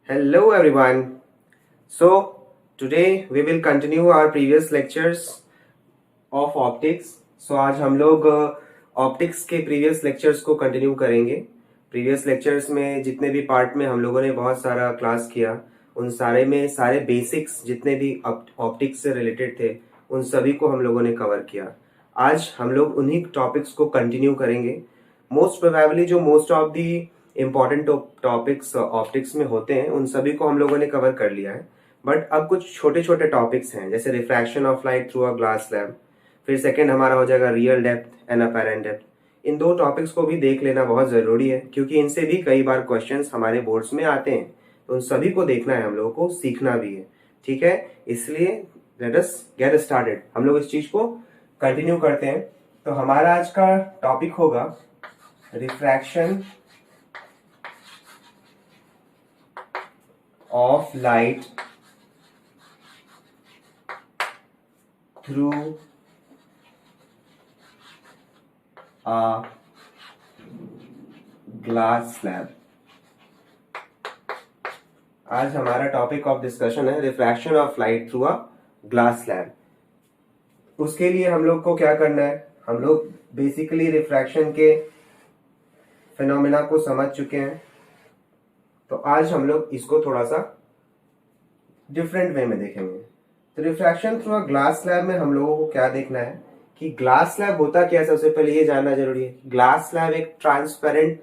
Hello everyone. So today we will continue our previous lectures of optics. So आज हम लोग optics के previous lectures को continue करेंगे। प्रीवियस लेक्चर्स में जितने भी पार्ट में हम लोगों ने बहुत सारा क्लास किया, उन सारे में सारे बेसिक्स जितने भी ऑप्टिक्स से रिलेटेड थे उन सभी को हम लोगों ने कवर किया। आज हम लोग उन्हीं टॉपिक्स को कंटिन्यू करेंगे। मोस्ट प्रोबेबली जो most of the important topics optics में होते हैं उन सभी को हम लोगों ने कवर कर लिया है। बट अब कुछ छोटे छोटे टॉपिक्स हैं, जैसे refraction of light through a glass slab, फिर सेकंड हमारा हो जाएगा real depth and apparent depth. इन दो टॉपिक्स को भी देख लेना बहुत जरूरी है, क्योंकि इनसे भी कई बार क्वेश्चंस हमारे बोर्ड्स में आते हैं, तो उन सभी को देखना है, हम लोगों को सीखना भी है। ठीक है, इसलिए लेट अस गेट स्टार्टेड। हम लोग इस चीज को कंटिन्यू करते हैं। तो हमारा आज का टॉपिक होगा refraction of light through a glass slab। आज हमारा टॉपिक ऑफ डिस्कशन है refraction of light through a glass slab. उसके लिए हम लोग को क्या करना है, हम लोग बेसिकली रिफ्रैक्शन के फिनोमेना को समझ चुके हैं, तो आज हम लोग इसको थोड़ा सा डिफरेंट वे में देखेंगे। तो refraction through a glass slab में हम लोगों को क्या देखना है कि ग्लास स्लैब होता क्या है। सबसे पहले ये जानना जरूरी है, ग्लास स्लैब एक ट्रांसपेरेंट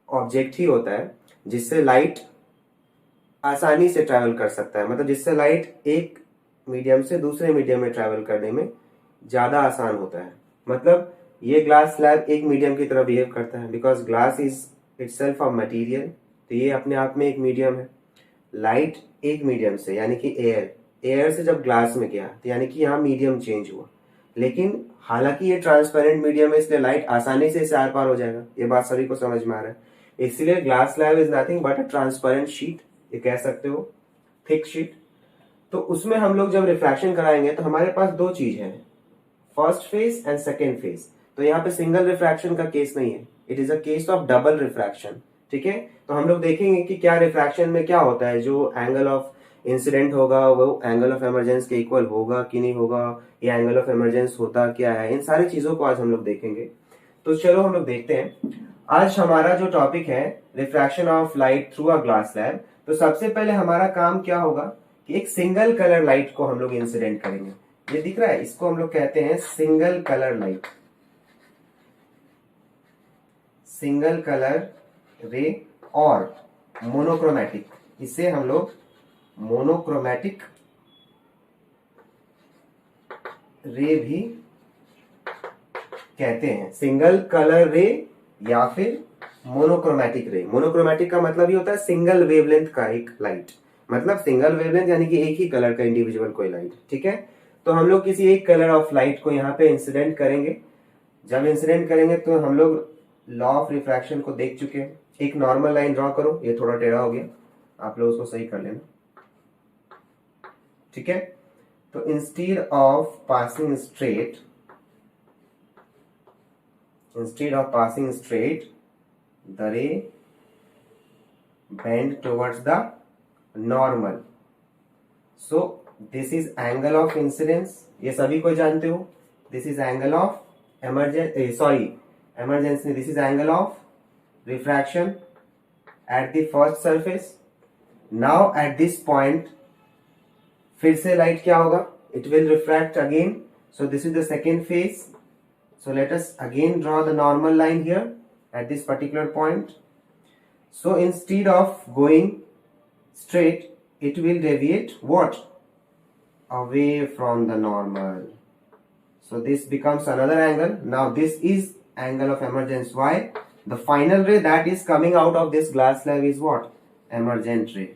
ऑब्जेक्ट ही होता है जिससे लाइट आसानी से ट्रैवल कर सकता है, मतलब जिससे लाइट एक मीडियम से दूसरे मीडियम में ट्रैवल करने में ज्यादा आसान होता है। मतलब ये ग्लास स्लैब एक मीडियम की तरह बिहेव करता है, because glass is itself a material, तो ये अपने आप में एक मीडियम है। लाइट एक मीडियम से यानी कि एयर से जब ग्लास में गया तो यानी कि यहाँ मीडियम चेंज हुआ, लेकिन हालांकि ये ट्रांसपेरेंट मीडियम है इसलिए लाइट आसानी से इससे आर पार हो जाएगा। ये बात सभी को समझ में आ रहा है। इसलिए glass slab is nothing but a transparent sheet, ये कह सकते हो थिक शीट। तो उसमें हम लोग जब रिफ्रैक्शन कराएंगे तो हमारे पास दो चीज है, first phase and second phase. तो यहाँ पे सिंगल रिफ्रैक्शन का केस नहीं है, it is a case of double refraction. ठीक है, तो हम लोग देखेंगे कि क्या रिफ्रैक्शन में क्या होता है, जो एंगल ऑफ इंसिडेंट होगा वो एंगल ऑफ एमरजेंस के इक्वल होगा कि नहीं होगा, ये एंगल ऑफ एमरजेंस होता क्या है, इन सारी चीजों को आज हम लोग देखेंगे। तो चलो हम लोग देखते हैं। आज हमारा जो टॉपिक है refraction of light through a glass slab. तो सबसे पहले हमारा काम क्या होगा कि एक सिंगल कलर लाइट को हम लोग इंसिडेंट करेंगे। ये दिख रहा है, इसको हम लोग कहते हैं single colour light, single colour रे और मोनोक्रोमैटिक, इसे हम लोग मोनोक्रोमैटिक रे भी कहते हैं। सिंगल कलर रे या फिर मोनोक्रोमैटिक रे। मोनोक्रोमैटिक का मतलब ये होता है सिंगल वेवलेंथ का एक लाइट, मतलब सिंगल वेवलेंथ यानी कि एक ही कलर का इंडिविजुअल कोई लाइट। ठीक है, तो हम लोग किसी एक कलर ऑफ लाइट को यहाँ पे इंसिडेंट करेंगे। जब इंसिडेंट करेंगे तो हम लोग लॉ ऑफ रिफ्रैक्शन को देख चुके हैं। एक नॉर्मल लाइन ड्रॉ करो, ये थोड़ा टेढ़ा हो गया, आप लोग उसको सही कर लेना। ठीक है, तो instead of passing straight, instead of passing straight the ray bend towards the normal, so this is angle of incidence, ये सभी को जानते हो। this is angle of emergency, this is angle of refraction at the first surface। now at this point फिर से light क्या होगा, it will refract again, so this is the second phase। So let us again draw the normal line here at this particular point. So instead of going straight, it will deviate what? Away from the normal. So this becomes another angle. Now this is angle of emergence. Why? The final ray that is coming out of this glass slab is what? Emergent ray.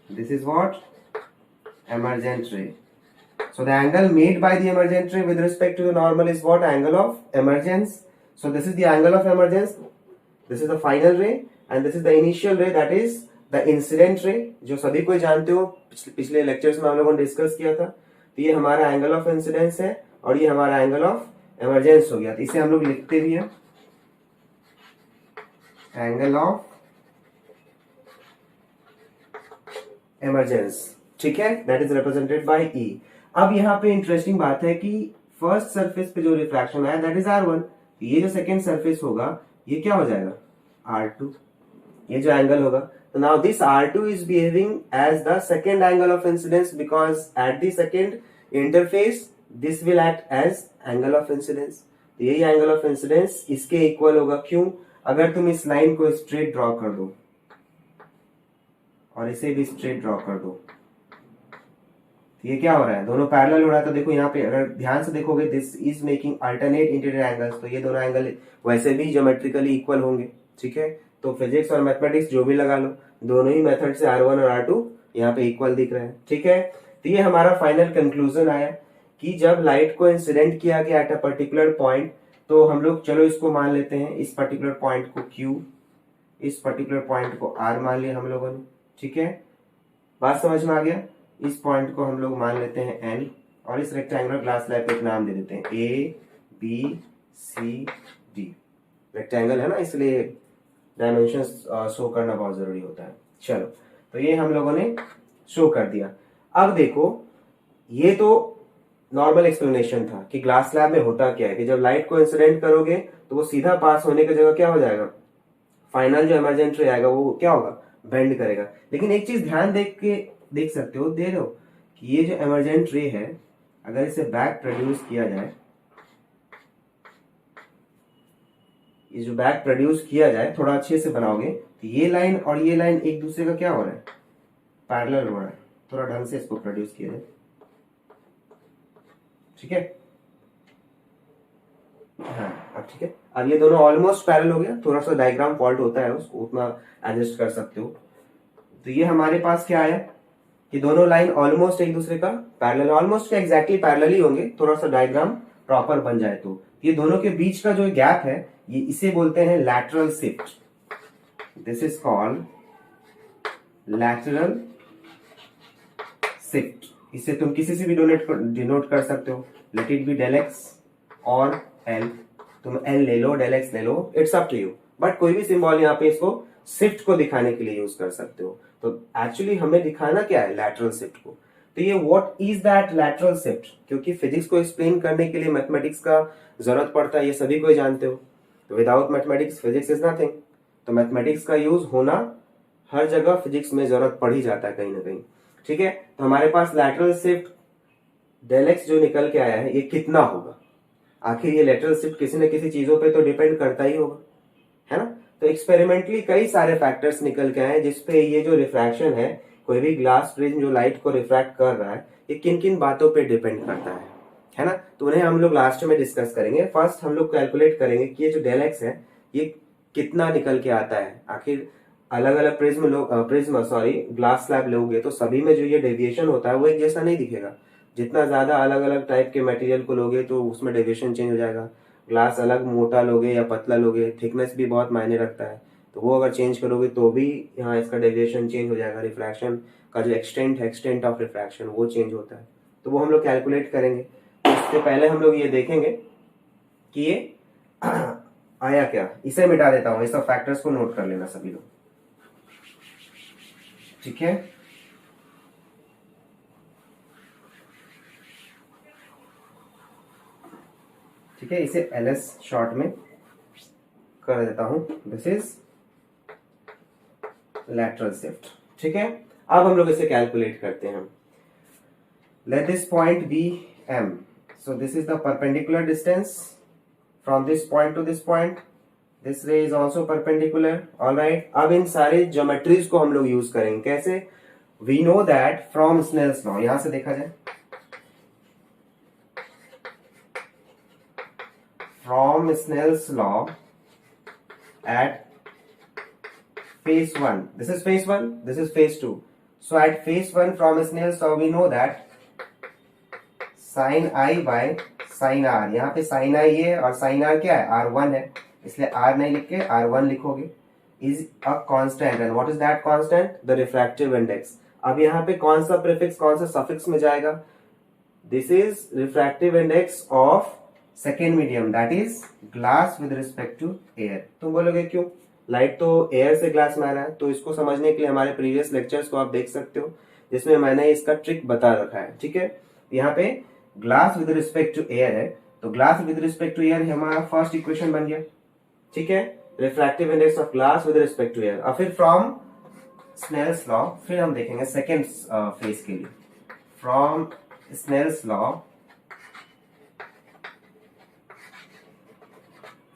This is what? Emergent ray. So the angle made by the emergent ray with respect to the normal is what? Angle of emergence. So this is the angle of emergence, this is the final ray and this is the initial ray, that is the incident ray, जो सभी कोई जानते हो, पिछले lectures में हम लोगों ने डिस्कस किया था। तो ये हमारा एंगल ऑफ इंसिडेंस है और ये हमारा एंगल ऑफ एमरजेंस हो गया। तो इसे हम लोग लिखते भी हैं एंगल ऑफ एमरजेंस, ठीक है, दैट इज रिप्रेजेंटेड बाय ई। अब यहाँ पे इंटरेस्टिंग बात है कि फर्स्ट सरफेस पे जो रिफ्रैक्शन आया दैट इज R1, ये जो सेकेंड सरफेस होगा ये क्या हो जाएगा R2, ये जो एंगल होगा। तो now this R2 is behaving as the second angle of incidence because at the second interface this will act as angle of incidence. यही एंगल ऑफ इंसिडेंस इसके इक्वल होगा। क्यों? अगर तुम इस लाइन को स्ट्रेट ड्रॉ कर दो और इसे भी स्ट्रेट ड्रॉ कर दो तो ये क्या हो रहा है, दोनों पैरेलल हो रहा है। तो देखो यहाँ पे अगर ध्यान से देखोगे this is making alternate interior angles, तो ये दोनों एंगल वैसे भी ज्योमेट्रिकली इक्वल होंगे, ठीक है। तो फिजिक्स और मैथमेटिक्स जो भी लगा लो, दोनों ही मेथड से R1 और R2 यहाँ पे इक्वल दिख रहे हैं, ठीक है। तो ये हमारा फाइनल कंक्लूजन आया कि जब लाइट को इंसिडेंट किया गया एट अ पर्टिकुलर पॉइंट, तो हम लोग चलो इसको मान लेते हैं, इस पर्टिकुलर पॉइंट को Q, इस पर्टिकुलर पॉइंट को R मान लिया हम लोगों ने, ठीक है। बात समझ में आ गया। इस पॉइंट को हम लोग मान लेते हैं N और इस रेक्टेंगुलर ग्लास स्लैब पे एक नाम दे देते हैं A B C D। Rectangle है ना, इसलिए डायमेंशंस शो करना बहुत जरूरी होता है। चलो, तो ये हम लोगों ने शो कर दिया। अब देखो, ये तो नॉर्मल एक्सप्लेनेशन था कि ग्लास स्लैब में होता क्या है कि जब लाइट को इंसिडेंट करोगे तो वो सीधा पास होने की जगह क्या हो जाएगा, फाइनल जो इमरजेंट रे आएगा वो क्या होगा, बेंड करेगा। लेकिन एक चीज ध्यान देख सकते हो, दे रहे हो कि ये जो इमरजेंट रे है अगर इसे बैक प्रोड्यूस किया जाए, ये जो बैक प्रोड्यूस किया जाए थोड़ा अच्छे से बनाओगे तो ये लाइन और ये लाइन एक दूसरे का क्या हो रहा है, पैरेलल हो रहा है। थोड़ा ढंग से इसको प्रोड्यूस किया जाए, ठीक है। हाँ, अब ठीक है। अब ये दोनों ऑलमोस्ट पैरेलल हो गया, थोड़ा सा डायग्राम फॉल्ट होता है उसको उतना एडजस्ट कर सकते हो। तो ये हमारे पास क्या आया कि दोनों लाइन ऑलमोस्ट एक दूसरे का पैरेलल, ऑलमोस्ट क्या एग्जैक्टली पैरेलल ही होंगे, थोड़ा सा डायग्राम प्रॉपर बन जाए तो ये दोनों के बीच का जो गैप है ये इसे बोलते हैं lateral shift. This is called lateral shift. इसे तुम किसी से भी डिनोट कर सकते हो, let it be del X और एल, तुम एल ले लो डेल एक्स ले लो, it's up to you, but कोई भी सिंबल यहाँ पे इसको शिफ्ट को दिखाने के लिए यूज कर सकते हो। तो एक्चुअली हमें दिखाना क्या है, लैटरल शिफ्ट को। तो ये what is that lateral shift, क्योंकि फिजिक्स को एक्सप्लेन करने के लिए मैथमेटिक्स का जरूरत पड़ता है, ये सभी को जानते हो। तो without mathematics physics is nothing. तो मैथमेटिक्स का यूज होना हर जगह फिजिक्स में जरूरत पड़ ही जाता है कहीं ना कहीं, ठीक है। तो हमारे पास लैटरल शिफ्ट डेल एक्स जो निकल के आया है ये कितना होगा, आखिर ये लैटरल शिफ्ट किसी न किसी चीजों पे तो डिपेंड करता ही होगा, है ना। तो एक्सपेरिमेंटली कई सारे फैक्टर्स निकल के आए जिसपे ये जो रिफ्रैक्शन है, कोई भी ग्लास प्रिज्म जो लाइट को रिफ्रैक्ट कर रहा है, ये किन किन बातों पे डिपेंड करता है ना। तो उन्हें हम लोग लास्ट में डिस्कस करेंगे। फर्स्ट हम लोग कैलकुलेट करेंगे कि ये जो डेल एक्स है ये कितना निकल के आता है। आखिर अलग अलग ग्लास स्लैब लोगे तो सभी में जो ये डेविएशन होता है वो एक जैसा नहीं दिखेगा। जितना ज्यादा अलग अलग टाइप के मटेरियल को लोगे तो उसमें डेविएशन चेंज हो जाएगा। ग्लास अलग मोटा लोगे या पतला लोगे, थिकनेस भी बहुत मायने रखता है, तो वो अगर चेंज करोगे तो भी यहाँ इसका डेविएशन चेंज हो जाएगा। रिफ्रैक्शन का जो एक्सटेंट ऑफ रिफ्रैक्शन वो चेंज होता है, तो वो हम लोग कैलकुलेट करेंगे। उससे पहले हम लोग ये देखेंगे कि ये आया क्या। इसे मिटा देता हूं, इस सब फैक्टर्स को नोट कर लेना सभी लोग, ठीक है। ठीक है, इसे एलएस शॉर्ट में कर देता हूं। दिस इज लैटरल शिफ्ट, ठीक है। अब हम लोग इसे कैलकुलेट करते हैं। Let this point be M, so this is the perpendicular distance from this point to this point. This ray is also perpendicular, alright. अब इन सारे ज्योमेट्रीज को हम लोग यूज करेंगे कैसे, we know that from Snell's law, यहां से देखा जाए, from Snell's law at phase 1, this is phase 1, this is phase 2, so at phase 1 from Snell's law we know that sin I by sin R, यहाँ पे sin I ये है और sin R क्या है, R1 है, इसलिए R नहीं लिख के R1 लिखोगे, is a constant and what is that constant, the refractive index। अब यहाँ पे कौन सा प्रीफिक्स कौन सा सफिक्स में जाएगा, this is refractive index of second medium that is glass with respect to air. तुम बोलोगे क्यों, लाइट तो एयर से ग्लास में आ रहा है, तो इसको समझने के लिए हमारे प्रीवियस लेक्चर्स को आप देख सकते हो, जिसमें मैंने इसका ट्रिक बता रखा है। ठीक है, यहाँ पे glass with respect to air है, तो glass with respect to air हमारा फर्स्ट इक्वेशन बन गया। ठीक है, refractive index of glass with respect to air. और फिर फ्रॉम स्नेल्स लॉ फिर हम देखेंगे सेकेंड फेज के लिए। From Snell's law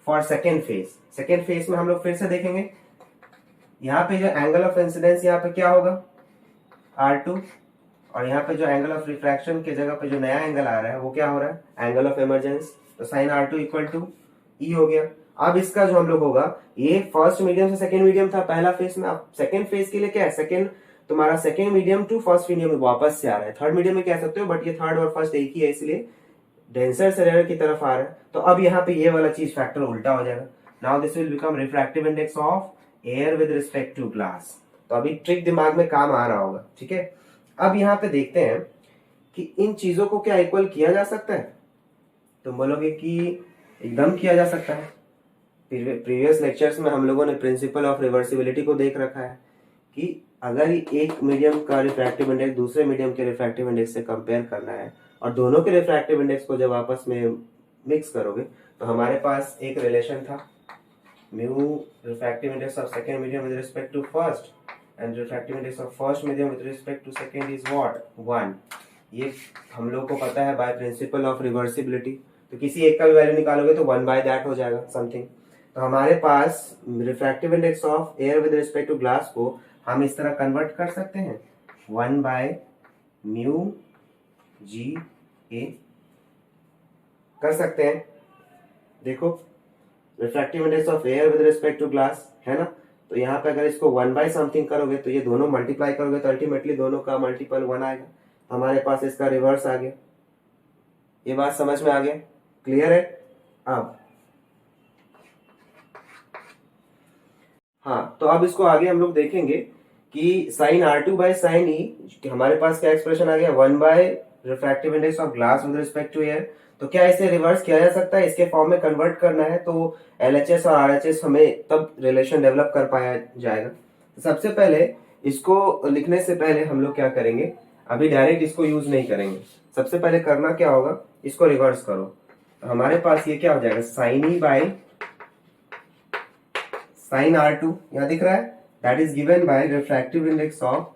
for second phase, second phase में हम लोग फिर से देखेंगे, यहाँ पे जो एंगल ऑफ इंसिडेंस यहाँ पे क्या होगा R2, और यहाँ पे जो एंगल ऑफ रिफ्रैक्शन के जगह पे जो नया एंगल आ रहा है वो क्या हो रहा है एंगल ऑफ इमरजेंस, तो sine R2 equal to E हो गया। अब इसका जो हम लोग होगा, ये फर्स्ट मीडियम से सेकेंड मीडियम था पहला फेज में, अब सेकेंड फेज के लिए क्या है, सेकेंड तुम्हारा second medium to first medium में वापस से आ रहा है, थर्ड मीडियम में कह सकते हो, बट ये थर्ड और फर्स्ट एक ही है, इसलिए डेंसर से रेयर की तरफ आ रहा है। तो अब यहाँ पे ये वाला चीज फैक्टर उल्टा हो जाएगा। Now this will become refractive index of air with respect to glass. तो अभी ट्रिक दिमाग में काम आ रहा होगा। ठीक है, अब यहाँ पे देखते हैं कि इन चीजों को क्या इक्वल किया जा सकता है। तुम बोलोगे कि एकदम किया जा सकता है। प्रीवियस लेक्चर्स में हम लोगों ने प्रिंसिपल ऑफ रिवर्सिबिलिटी को देख रखा है कि अगर एक मीडियम का रिफ्रैक्टिव इंडेक्स दूसरे मीडियम के रिफ्रैक्टिव इंडेक्स से कंपेयर करना है और दोनों के रिफ्रैक्टिव इंडेक्स को जब आपस में मिक्स करोगे तो हमारे पास एक रिलेशन था, mu refractive index of second medium with respect to first and refractive index of first medium with respect to second is what 1। ये हम लोग को पता है बाय प्रिंसिपल ऑफ रिवर्सिबिलिटी, तो किसी एक का भी वैल्यू निकालोगे तो 1 बाय दैट हो जाएगा समथिंग। तो हमारे पास refractive index of air with respect to glass को हम इस तरह कन्वर्ट कर सकते हैं 1 बाय म्यू जी ए कर सकते हैं। देखो refractive index of air with respect to glass है ना, तो यहाँ पे अगर इसको 1 बाय समथिंग करोगे तो ये दोनों मल्टीप्लाई करोगे तो अल्टीमेटली दोनों का मल्टीपल 1 आएगा। हमारे पास इसका रिवर्स आ गया। ये बात समझ में आ गया, क्लियर है। अब हाँ, तो अब इसको आगे हम लोग देखेंगे कि साइन R2 बाय साइन ई, हमारे पास क्या एक्सप्रेशन आ गया 1 by refractive index of glass with respect to air. तो क्या इसे रिवर्स किया जा सकता है, इसके फॉर्म में कन्वर्ट करना है तो LHS और RHS हमें तब रिलेशन डेवलप कर पाया जाएगा। तो सबसे पहले इसको लिखने से पहले हम लोग क्या करेंगे, अभी डायरेक्ट इसको यूज नहीं करेंगे। सबसे पहले करना क्या होगा, इसको रिवर्स करो, तो हमारे पास ये क्या हो जाएगा sign e by sign R2, यहाँ दिख रहा है, that is given by refractive index of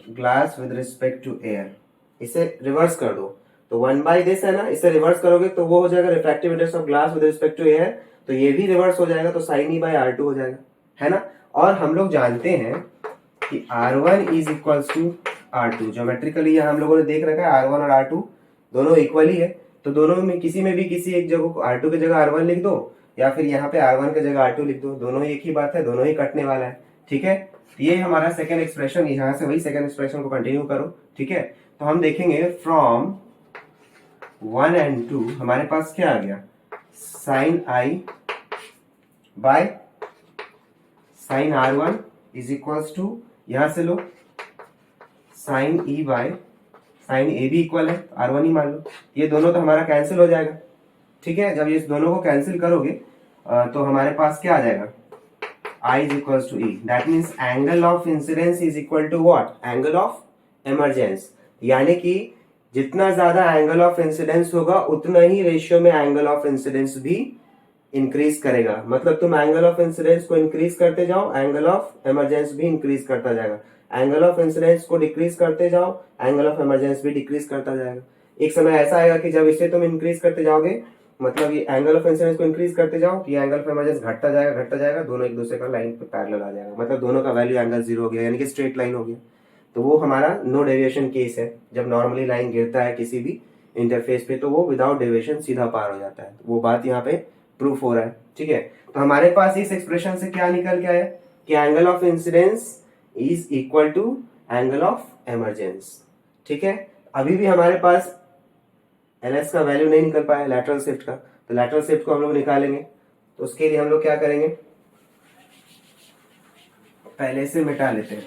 glass with respect to air. इसे रिवर्स कर दो तो 1 बाय दिस है ना, इसे रिवर्स करोगे तो वो हो जाएगा refractive index of glass with respect to air, तो ये भी रिवर्स हो जाएगा तो साइन ई बाय R2 हो जाएगा, है ना। और हम लोग जानते हैं कि R1 is equals to R2, geometrically हम लोगों ने देख रखा है R1 और R2 दोनों इक्वल ही है, तो दोनों में किसी में भी किसी एक जगह को R2 की जगह R1 लिख दो या फिर यहाँ पे R1 की जगह R2 लिख दो, दोनों ही एक ही बात है, दोनों ही कटने वाला है। ठीक है, ये हमारा सेकेंड एक्सप्रेशन, यहाँ से वही सेकेंड एक्सप्रेशन को कंटिन्यू करो। ठीक है, तो हम देखेंगे फ्रॉम 1 एंड 2 हमारे पास क्या आ गया sine i by sine R1 is equals to, यहां से लो sine e by sine a भी इक्वल है R1 ही मान लो, ये दोनों तो हमारा कैंसिल हो जाएगा। ठीक है, जब ये दोनों को कैंसिल करोगे तो हमारे पास क्या आ जाएगा I is equals to E, that means angle of incidence is equal to what, angle of emergence, यानी कि जितना ज्यादा एंगल ऑफ इंसिडेंस होगा उतना ही रेशियो में एंगल ऑफ इंसिडेंस भी इंक्रीज करेगा। मतलब तुम एंगल ऑफ इंसिडेंस को इंक्रीज करते जाओ, एंगल ऑफ इमरजेंस भी इंक्रीज करता जाएगा, एंगल ऑफ इंसिडेंस को डिक्रीज करते जाओ, एंगल ऑफ इमरजेंस भी डिक्रीज करता जाएगा। एक समय ऐसा आएगा कि जब इसे तुम इंक्रीज करते जाओगे, मतलब ये एंगल ऑफ इंसिडेंस को इंक्रीज करते जाओ तो ये एंगल ऑफ इमरजेंस घटता जाएगा, दोनों एक दूसरे का लाइन पे पैरेलल आ जाएगा, मतलब दोनों का वैल्यू एंगल 0 हो गया, यानी कि स्ट्रेट लाइन हो गया। तो वो हमारा नो डेविएशन केस है, जब नॉर्मली लाइन गिरता है किसी भी इंटरफेस पे तो वो विदाउट डेविएशन सीधा पार हो जाता है, वो बात यहाँ पे प्रूफ हो रहा है। ठीक है, तो हमारे पास इस एक्सप्रेशन से क्या निकल के आया कि angle of incidence is equal to angle of emergence. ठीक है, अभी भी हमारे पास LS का वैल्यू नहीं निकल पाया लैटरल शिफ्ट का, तो लैटरल शिफ्ट को हम लोग निकालेंगे, तो उसके लिए हम लोग क्या करेंगे, पहले से मिटा लेते हैं।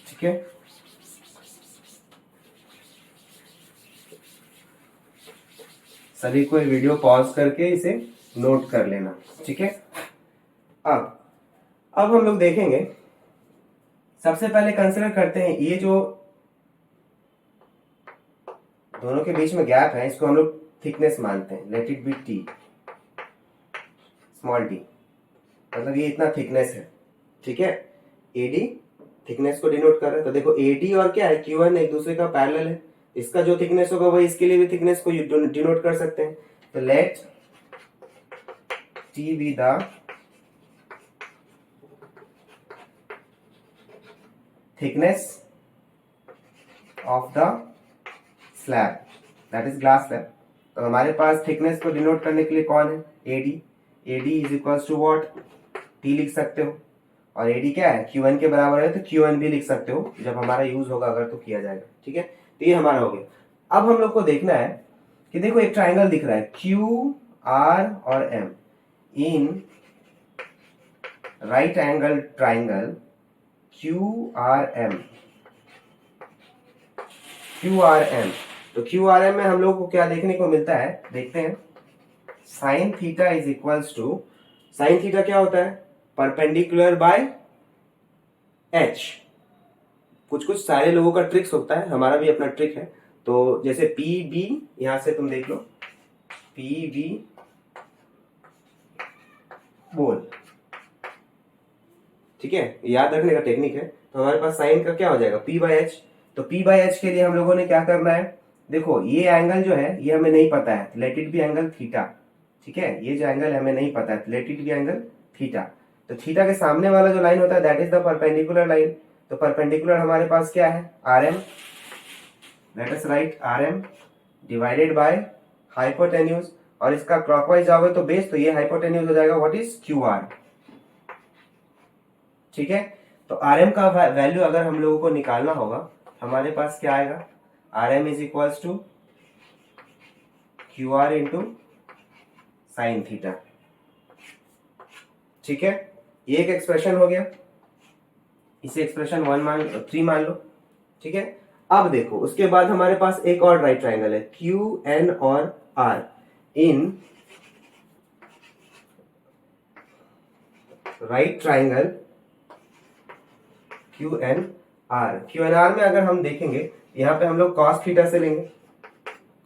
ठीक है, सभी को वीडियो पॉज करके इसे नोट कर लेना। ठीक है, अब हम लोग देखेंगे, सबसे पहले कंसिडर करते हैं ये जो दोनों के बीच में गैप है इसको हम लोग थिकनेस मानते हैं, late it B T, small T, मतलब ये इतना थिकनेस है, ठीक है। एडी थिकनेस को डिनोट कर रहा है, तो देखो एडी और क्या है क्यू1 एक दूसरे का पैरेलल है, इसका जो थिकनेस होगा वही इसके लिए भी थिकनेस को डिनोट कर सकते हैं। तो let t be the thickness of the slab, that is glass slab. तो हमारे पास थिकनेस को डिनोट करने के लिए कौन है, AD, AD is equals to what, t लिख सकते हो, और एडी क्या है Q1 के बराबर है, तो Q1 भी लिख सकते हो, जब हमारा यूज होगा अगर तो किया जाएगा, ठीक है। तो ये हमारा हो गया। अब हम लोग को देखना है कि देखो एक ट्राइंगल दिख रहा है Q R और M in right angle triangle QRM, QRM। तो QRM में हम लोग को क्या देखने को मिलता है, देखते हैं, sine theta is equals to, sine theta क्या होता है, परपेंडिकुलर बाय एच। कुछ कुछ सारे लोगों का ट्रिक्स होता है, हमारा भी अपना ट्रिक है। तो जैसे पी बी, यहां से तुम देख लो, पी बी बोल, ठीक है, याद रखने का टेक्निक है। तो हमारे पास साइन का क्या हो जाएगा, पी बाई एच। तो पी बाई एच के लिए हम लोगों ने क्या करना है, देखो ये एंगल जो है ये हमें नहीं पता है, let it be angle theta, ठीक है, ये जो एंगल हमें नहीं पता है, let it be angle theta. तो थीटा के सामने वाला जो लाइन होता है that is the perpendicular line. तो परपेंडिकुलर हमारे पास क्या है, R M, let us write R M divided by hypotenuse, और इसका क्लॉकवाइज जाओगे तो बेस, तो ये हाइपोटेन्यूज हो जाएगा व्हाट इज क्यू आर, ठीक है। तो आर एम का वैल्यू अगर हम लोगों को निकालना होगा हमारे पास क्या आएगा, R M is equals to Q R into sine theta, ठीक है। ये एक एक्सप्रेशन हो गया, इसे एक्सप्रेशन 3 मान लो, ठीक है। अब देखो उसके बाद हमारे पास एक और राइट ट्राइंगल है क्यू एन और R in right triangle Q N R. Q N R में अगर हम देखेंगे यहाँ पे हम लोग कॉस थीटा से लेंगे,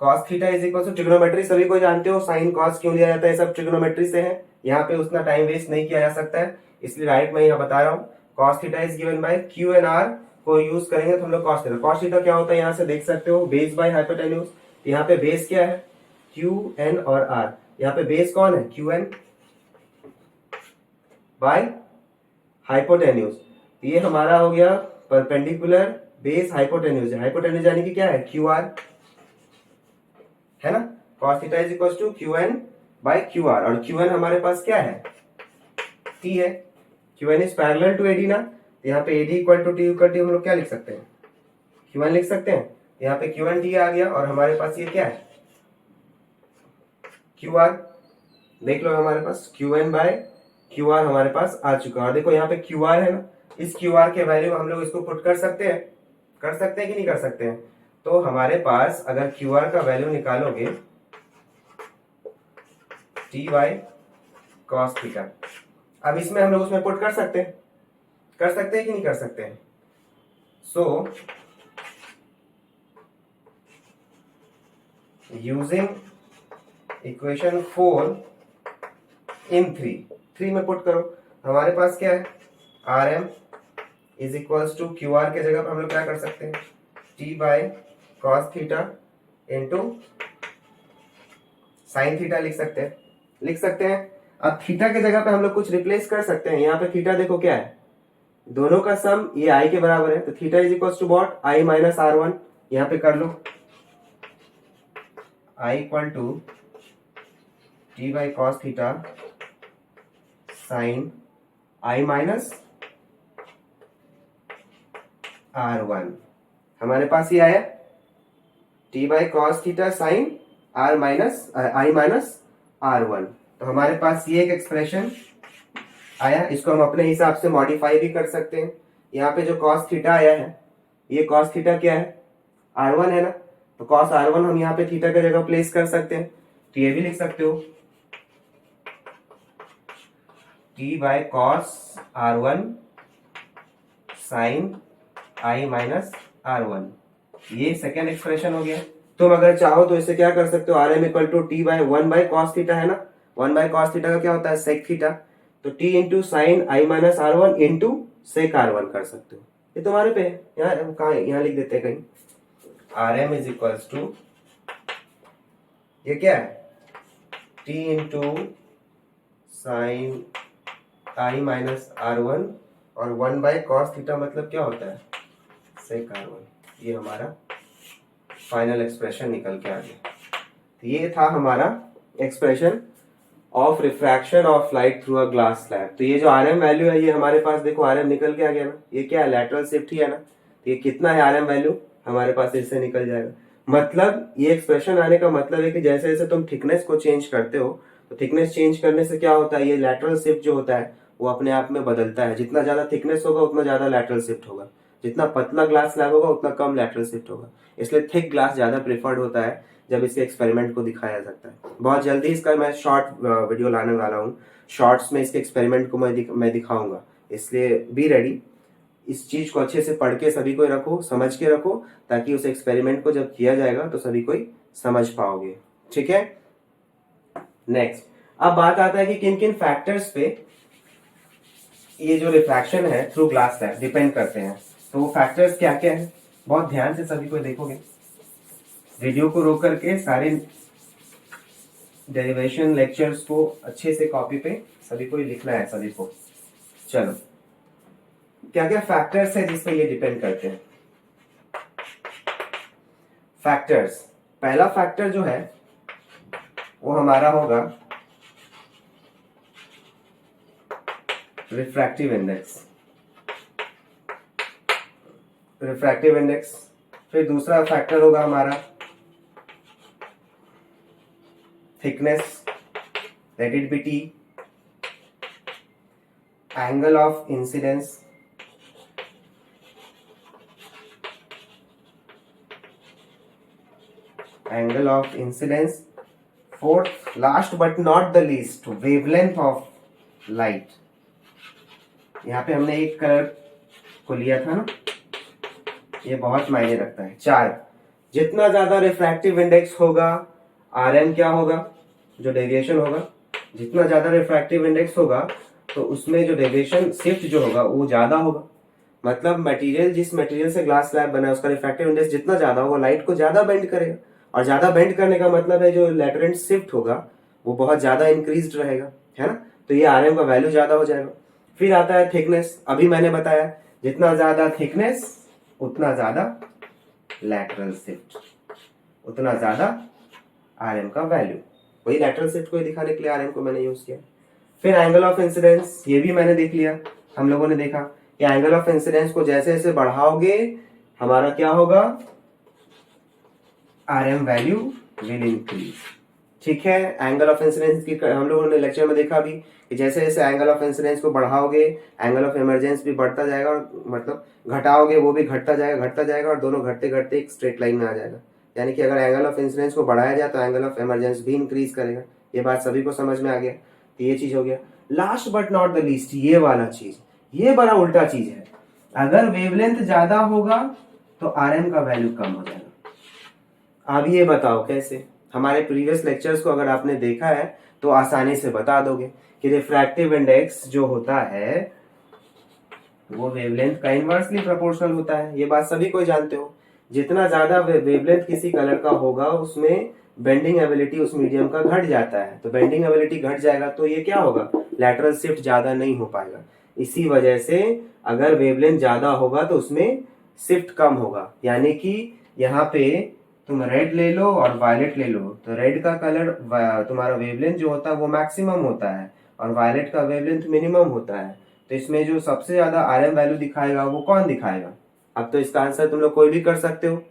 cos theta is equal to trigonometry, सभी को जानते हो, साइन कॉस क्यों लिया जाता है, सब ट्रिग्नोमेट्री से है, यहाँ पे उतना टाइम वेस्ट नहीं किया जा सकता है, इसलिए राइट मैं यहाँ बता रहा हूँ। Cos theta is given by Q N R को यूज करेंगे तो हम लोग कॉस थीटा, कॉस थीटा क्या होता है यहाँ से देख सकते हो, बेस बाय हाइपोटेन्यूज। यहाँ पे बेस क्या है, क्यू एन और आर, यहाँ पे बेस कौन है, क्यू एन बाय हाइपोटेन्यूज। ये हमारा हो गया परपेंडिकुलर बेस हाइपोटेन्यूज, हाइपोटेन्यूज यानी कि क्या है, क्यू आर, है ना। cos theta is equal to Q N by Q R, और क्यू एन हमारे पास क्या है, टी है, Q N is parallel to AD ना, तो यहाँ पे AD equal to t equal to हम लोग क्या लिख सकते हैं, क्यू एन लिख सकते हैं, यहाँ पे क्यू एन टी आ गया, और हमारे पास ये क्या है, क्यू आर, देख लो हमारे पास Q N by Q R हमारे पास आ चुका है, और देखो यहाँ पे क्यू आर है ना, इस क्यू आर के वैल्यू हम लोग इसको पुट कर सकते हैं, कर सकते हैं कि नहीं कर सकते हैं। तो हमारे पास अगर क्यू आर का वैल्यू निकालोगे टी बाई कॉस थीटा, अब इसमें हम लोग उसमें पुट कर सकते हैं, कर सकते हैं कि नहीं कर सकते हैं। सो यूजिंग इक्वेशन 4 इन 3 में पुट करो, हमारे पास क्या है, R M is equals to Q R के जगह पर हम लोग क्या कर सकते हैं, T by cos theta into sine theta लिख सकते हैं, लिख सकते हैं। अब थीटा के जगह पे हम लोग कुछ रिप्लेस कर सकते हैं, यहाँ पे थीटा देखो क्या है, दोनों का सम ये आई के बराबर है, तो theta is equal to what, I minus R one, यहाँ पे कर लो, I equal to T by cos theta sine I minus R one, हमारे पास ये आया T by cos theta sine R minus I minus R one. तो हमारे पास ये एक एक्सप्रेशन आया, इसको हम अपने हिसाब से मॉडिफाई भी कर सकते हैं। यहाँ पे जो कॉस थीटा आया है, ये कॉस थीटा क्या है, आर वन है ना, तो कॉस आर वन हम यहाँ पे थीटा की जगह प्लेस कर सकते हैं, तो ये भी लिख सकते हो। T by cos R1 sine I minus R1, ये सेकेंड एक्सप्रेशन हो गया। तुम अगर चाहो तो इसे क्या कर सकते हो, R M equal to T by 1 by cos theta है ना, 1 बाय कॉस थीटा का क्या होता है, सेक थीटा, तो T into sine I minus R1 into sec R1 कर सकते हो। ये तुम्हारे पे है, यहाँ कहाँ, यहाँ लिख देते हैं कहीं, R M is equals to, ये क्या है, T into sine I minus R1 और 1 बाय कॉस थीटा मतलब क्या होता है, सेक R1। ये हमारा फाइनल एक्सप्रेशन निकल के आ गया। तो ये था हमारा expression of refraction of light through a glass slab. तो ये जो आर एम वैल्यू है, ये हमारे पास देखो आर एम निकल के आ गया ना, ये क्या है, लैटरल शिफ्ट ही है ना, तो ये कितना है आर एम वैल्यू, हमारे पास इससे निकल जाएगा। मतलब ये एक्सप्रेशन आने का मतलब है कि जैसे जैसे तुम थिकनेस को चेंज करते हो, तो थिकनेस चेंज करने से क्या होता है, ये लैटरल शिफ्ट जो होता है वो अपने आप में बदलता है। जितना ज्यादा थिकनेस होगा उतना ज्यादा लैटरल शिफ्ट होगा, जितना पतला ग्लास स्लैब होगा उतना कम लैटरल शिफ्ट होगा। इसलिए थिक ग्लास ज्यादा प्रेफर्ड होता है जब इसके एक्सपेरिमेंट को दिखाया जाता है। बहुत जल्दी इसका मैं शॉर्ट वीडियो लाने वाला हूँ, शॉर्ट्स में इसके एक्सपेरिमेंट को मैं दिखाऊंगा, इसलिए बी रेडी। इस चीज को अच्छे से पढ़ के सभी को रखो, समझ के रखो, ताकि उस एक्सपेरिमेंट को जब किया जाएगा तो सभी कोई समझ पाओगे। ठीक है, नेक्स्ट अब बात आता है कि किन किन फैक्टर्स पे ये जो रिफ्रैक्शन है थ्रू ग्लास स्लैब डिपेंड करते हैं। तो वो फैक्टर्स क्या क्या है, बहुत ध्यान से सभी को देखोगे, वीडियो को रोक करके सारे डेरिवेशन लेक्चर्स को अच्छे से कॉपी पे सभी को लिखना है सभी को। चलो, क्या क्या फैक्टर्स है जिस पे ये डिपेंड करते हैं। फैक्टर्स, पहला फैक्टर जो है वो हमारा होगा रिफ्रैक्टिव इंडेक्स, रिफ्रैक्टिव इंडेक्स। फिर दूसरा फैक्टर होगा हमारा thickness, late it B T, angle of incidence, angle of incidence. Fourth, last but not the least, wavelength of light. यहाँ पे हमने एक कलर को लिया था ना, ये बहुत मायने रखता है। 4, जितना ज्यादा रिफ्रैक्टिव इंडेक्स होगा, आर एम क्या होगा, जो डेविएशन होगा, जितना ज्यादा रिफ्रैक्टिव इंडेक्स होगा तो उसमें जो डेविएशन शिफ्ट जो होगा वो ज्यादा होगा। मतलब मटेरियल, जिस मटेरियल से ग्लास स्लैब बना है उसका रिफ्रैक्टिव इंडेक्स जितना ज्यादा होगा, लाइट को ज्यादा बेंड करेगा, और ज्यादा बेंड करने का मतलब है जो लैटेरेंट शिफ्ट होगा वो बहुत ज्यादा इंक्रीज रहेगा, है ना, तो ये आर एम का वैल्यू ज्यादा हो जाएगा। फिर आता है थिकनेस, अभी मैंने बताया जितना ज्यादा थिकनेस उतना ज्यादा लैटरल शिफ्ट, उतना ज्यादा आरएम का वैल्यू, वही लैटरल शिफ्ट को दिखाने के लिए आरएम को मैंने यूज किया। फिर एंगल ऑफ इंसिडेंस, ये भी मैंने देख लिया, हम लोगों ने देखा कि एंगल ऑफ इंसिडेंस को जैसे जैसे बढ़ाओगे हमारा क्या होगा, आरएम वैल्यू विल इंक्रीज। ठीक है, एंगल ऑफ इंसिडेंस की हम लोगों ने लेक्चर में देखा भी कि जैसे जैसे एंगल ऑफ इंसिडेंस को बढ़ाओगे एंगल ऑफ इमरजेंस भी बढ़ता जाएगा, और मतलब घटाओगे वो भी घटता जाएगा और दोनों घटते घटते एक स्ट्रेट लाइन में आ जाएगा। यानी कि अगर एंगल ऑफ इंसिडेंस को बढ़ाया जाए तो एंगल ऑफ इमरजेंस भी इंक्रीज करेगा। ये बात सभी को समझ में आ गया, तो ये चीज हो गया। Last but not the least, ये वाला चीज, ये बड़ा उल्टा चीज है, अगर वेवलेंथ ज्यादा होगा तो आरएम का वैल्यू कम हो जाएगा। अब ये बताओ कैसे, हमारे प्रीवियस लेक्चर्स को अगर आपने देखा है तो आसानी से बता दोगे कि रिफ्रैक्टिव इंडेक्स जो होता है वो वेवलेंथ का इनवर्सली प्रोपोर्शनल होता है। ये बात सभी कोई जानते हो, जितना ज्यादा वेवलेंथ किसी कलर का होगा उसमें बेंडिंग एबिलिटी उस मीडियम का घट जाता है, तो बेंडिंग एबिलिटी घट जाएगा तो ये क्या होगा, लैटरल शिफ्ट ज्यादा नहीं हो पाएगा। इसी वजह से अगर वेवलेंथ ज्यादा होगा तो उसमें शिफ्ट कम होगा। यानी कि यहाँ पे तुम रेड ले लो और वायलेट ले लो, तो रेड का कलर तुम्हारा वेवलेंथ जो होता है वो मैक्सिमम होता है और वायलेट का वेवलेंथ मिनिमम होता है। तो इसमें जो सबसे ज्यादा आरएम वैल्यू दिखाएगा वो कौन दिखाएगा। अब तो इसका आंसर तुम लोग कोई भी कर सकते हो,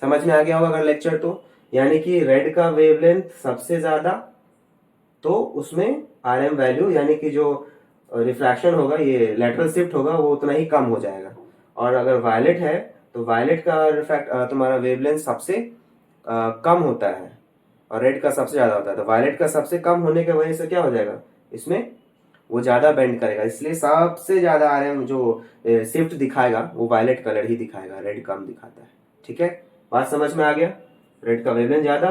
समझ में आ गया होगा अगर लेक्चर तो। यानी कि रेड का वेवलेंथ सबसे ज्यादा, तो उसमें आरएम वैल्यू यानी कि जो रिफ्रैक्शन होगा, ये लैटरल शिफ्ट होगा, वो उतना ही कम हो जाएगा। और अगर वायलेट है तो वायलेट का रिफ्रैक्ट तुम्हारा वेवलेंथ सबसे कम होता है और रेड का सबसे ज्यादा होता है। तो वायलेट का सबसे कम होने की वजह से क्या हो जाएगा, इसमें वो ज्यादा बेंड करेगा, इसलिए सबसे ज्यादा आरएम जो शिफ्ट दिखाएगा वो वायलेट कलर ही दिखाएगा, रेड कम दिखाता है। ठीक है, बात समझ में आ गया? रेड का वेवलेंथ ज्यादा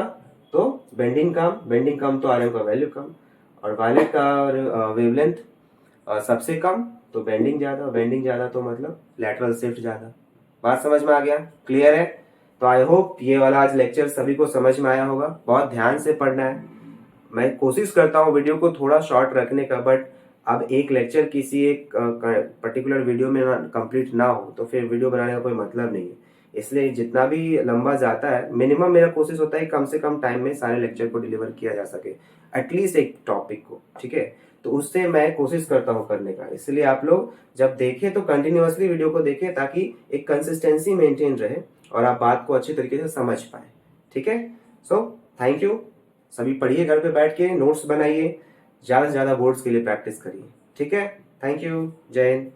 तो बेंडिंग कम, बेंडिंग कम तो आरएम का वैल्यू कम, और वायलेट का वेवलेंथ सबसे कम तो बेंडिंग ज्यादा, बेंडिंग ज्यादा तो मतलब लैटरल शिफ्ट ज्यादा। बात समझ में आ गया? क्लियर है? तो आई होप ये वाला आज लेक्चर सभी को समझ में आया होगा। बहुत ध्यान से पढ़ना है। मैं कोशिश करता हूँ वीडियो को थोड़ा शॉर्ट रखने का, बट अब एक लेक्चर किसी एक पर्टिकुलर वीडियो में कंप्लीट ना हो तो फिर वीडियो बनाने का कोई मतलब नहीं है। इसलिए जितना भी लंबा जाता है, मिनिमम मेरा कोशिश होता है कम से कम टाइम में सारे लेक्चर को डिलीवर किया जा सके, एटलीस्ट एक टॉपिक को। ठीक है, तो उससे मैं कोशिश करता हूँ करने का। इसलिए आप लोग जब देखें तो कंटिन्यूअसली वीडियो को देखें ताकि एक कंसिस्टेंसी मेंटेन रहे और आप बात को अच्छी तरीके से समझ पाए। ठीक है, सो थैंक यू। सभी पढ़िए, घर पे बैठ के नोट्स बनाइए, ज्यादा से ज्यादा बोर्ड्स के लिए प्रैक्टिस करिए। ठीक है, थैंक यू, जय हिंद।